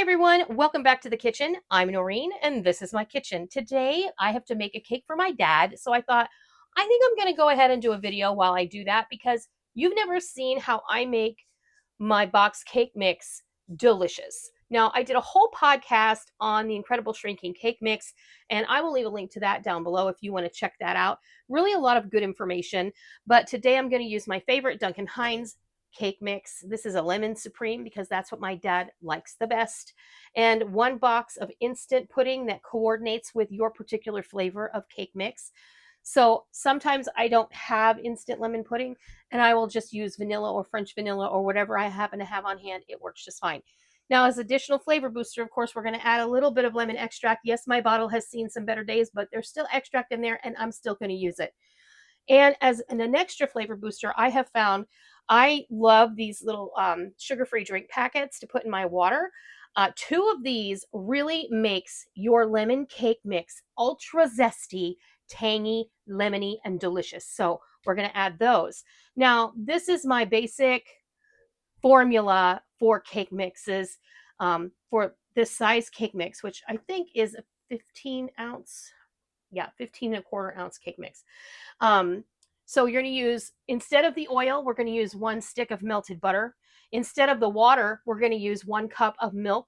everyone, welcome back to the kitchen. I'm Noreen and this is my kitchen. Today I have to make a cake for my dad, so I thought I think I'm going to go ahead and do a video while I do that because you've never seen how I make my box cake mix delicious. Now, I did a whole podcast on the incredible shrinking cake mix, and I will leave a link to that down below if you want to check that out. Really a lot of good information, but today I'm going to use my favorite Duncan Hines cake mix. This is a lemon supreme because that's what my dad likes the best. And one box of instant pudding that coordinates with your particular flavor of cake mix. So sometimes I don't have instant lemon pudding and I will just use vanilla or French vanilla or whatever I happen to have on hand. It works just fine. Now, as additional flavor booster, of course, we're going to add a little bit of lemon extract. Yes, my bottle has seen some better days, but there's still extract in there and I'm still going to use it. And as an extra flavor booster, I have found I love these little sugar-free drink packets to put in my water. Two of these really makes your lemon cake mix ultra zesty, tangy, lemony, and delicious. So we're going to add those. Now, this is my basic formula for cake mixes for this size cake mix, which I think is a 15 ounce. Yeah, 15 and a quarter ounce cake mix. So you're going to use, instead of the oil, we're going to use 1 stick of melted butter. Instead of the water, we're going to use 1 cup of milk,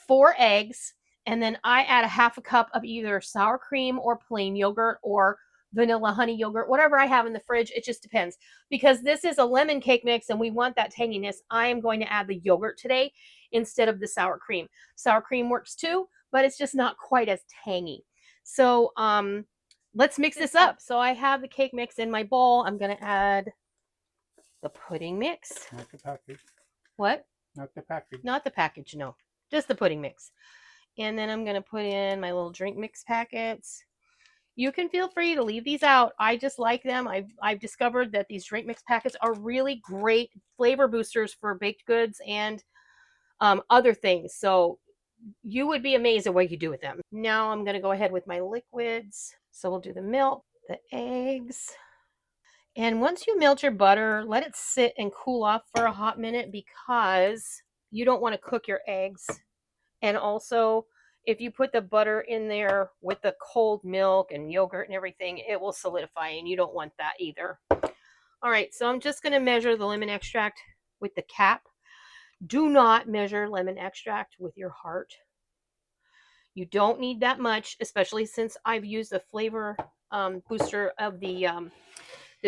4 eggs, and then I add a half a cup of either sour cream or plain yogurt or vanilla honey yogurt, whatever I have in the fridge. It just depends. Because this is a lemon cake mix and we want that tanginess, I am going to add the yogurt today instead of the sour cream. Sour cream works too, but it's just not quite as tangy. So let's mix this up. So I have the cake mix in my bowl. I'm going to add the pudding mix. Not the package. What? Not the package. Not the package, no. Just the pudding mix. And then I'm going to put in my little drink mix packets. You can feel free to leave these out. I just like them. I've discovered that these drink mix packets are really great flavor boosters for baked goods and other things. So you would be amazed at what you do with them. Now I'm going to go ahead with my liquids. So we'll do the milk, the eggs. And once you melt your butter, let it sit and cool off for a hot minute because you don't want to cook your eggs. And also, if you put the butter in there with the cold milk and yogurt and everything, it will solidify and you don't want that either. All right, so I'm just going to measure the lemon extract with the cap. Do not measure lemon extract with your heart. You don't need that much, especially since I've used the flavor booster of the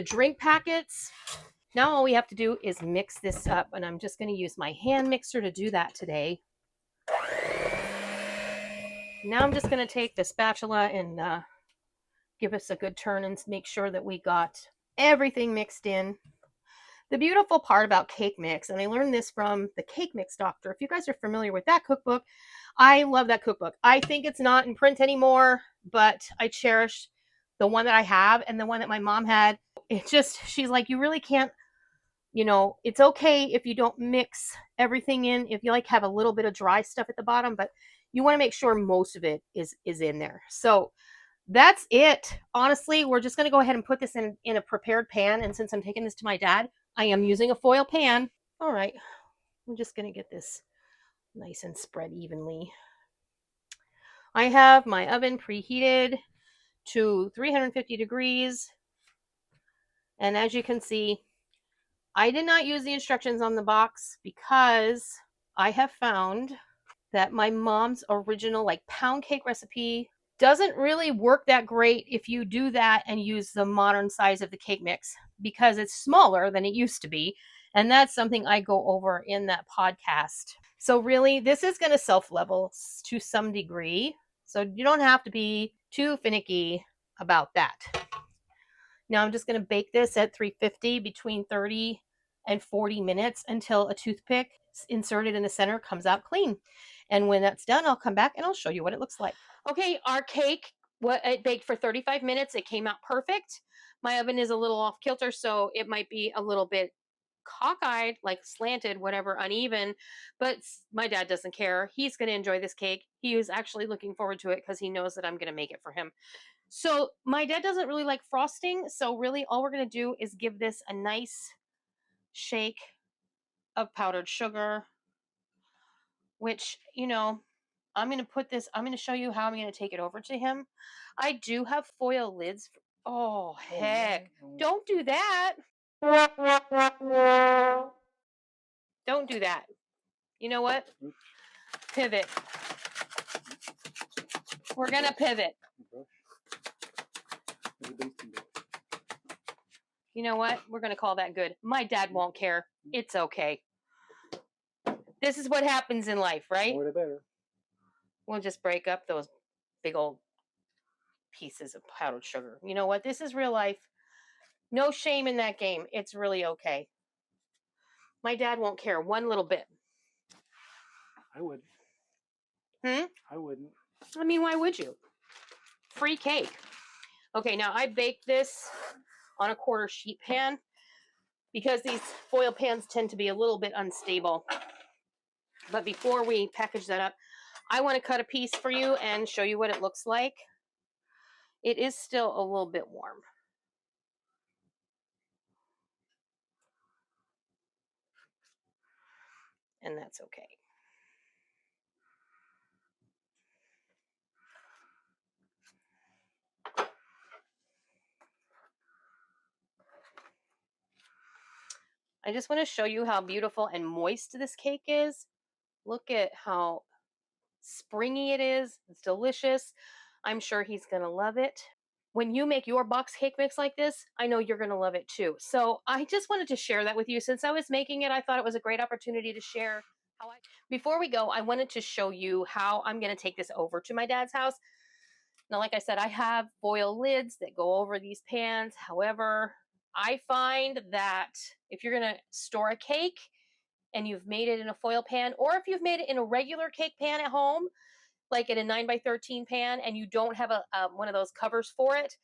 drink packets. Now all we have to do is mix this up, and I'm just going to use my hand mixer to do that today. Now I'm just going to take the spatula and give us a good turn and make sure that we got everything mixed in. The beautiful part about cake mix, and I learned this from the Cake Mix Doctor. If you guys are familiar with that cookbook, I love that cookbook. I think it's not in print anymore, but I cherish the one that I have and the one that my mom had. It's just, she's like, you really can't, you know, it's okay if you don't mix everything in, if you like have a little bit of dry stuff at the bottom, but you want to make sure most of it is in there. So that's it. Honestly, we're just going to go ahead and put this in a prepared pan. And since I'm taking this to my dad, I am using a foil pan. All right, I'm just going to get this nice and spread evenly. I have my oven preheated to 350 degrees. And as you can see, I did not use the instructions on the box because I have found that my mom's original like pound cake recipe doesn't really work that great if you do that and use the modern size of the cake mix because it's smaller than it used to be. And that's something I go over in that podcast. So really, this is going to self-level to some degree. So you don't have to be too finicky about that. Now I'm just going to bake this at 350 between 30 and 40 minutes until a toothpick inserted in the center comes out clean. And when that's done, I'll come back and I'll show you what it looks like. Okay, our cake, it baked for 35 minutes. It came out perfect. My oven is a little off kilter, so it might be a little bit cockeyed, like slanted, whatever, uneven, but my dad doesn't care. He's going to enjoy this cake. He was actually looking forward to it because he knows that I'm going to make it for him. So my dad doesn't really like frosting, so really all we're going to do is give this a nice shake of powdered sugar. which, you know, I'm going to show you how I'm going to take it over to him. I do have foil lids. Oh, heck. Don't do that. Don't do that. You know what? Pivot. We're going to pivot. You know what? We're going to call that good. My dad won't care. It's okay. This is what happens in life, right? More the better. We'll just break up those big old pieces of powdered sugar. You know what? This is real life. No shame in that game. It's really okay. My dad won't care one little bit. I wouldn't. I wouldn't. I mean, why would you? Free cake. Okay, now I baked this on a quarter sheet pan because these foil pans tend to be a little bit unstable. But before we package that up, I want to cut a piece for you and show you what it looks like. It is still a little bit warm. And that's okay. I just want to show you how beautiful and moist this cake is. Look at how springy it is. It's delicious. I'm sure he's going to love it. When you make your box cake mix like this, I know you're going to love it too. So I just wanted to share that with you. Since I was making it, I thought it was a great opportunity to share how I... Before we go, I wanted to show you how I'm going to take this over to my dad's house. Now, like I said, I have foil lids that go over these pans. However, I find that if you're going to store a cake and you've made it in a foil pan, or if you've made it in a regular cake pan at home, like in a 9x13 pan, and you don't have one of those covers for it,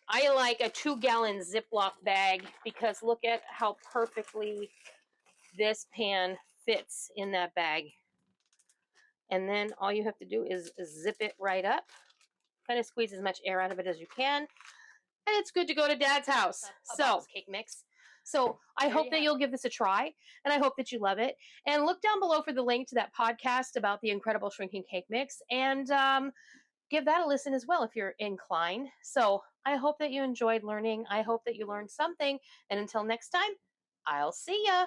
I like a 2-gallon Ziploc bag because look at how perfectly this pan fits in that bag. And then all you have to do is zip it right up, kind of squeeze as much air out of it as you can, and it's good to go to Dad's house. So cake mix. So I hope that you'll give this a try, and I hope that you love it. And look down below for the link to that podcast about the incredible shrinking cake mix, and give that a listen as well if you're inclined. So I hope that you enjoyed learning. I hope that you learned something. And until next time, I'll see ya.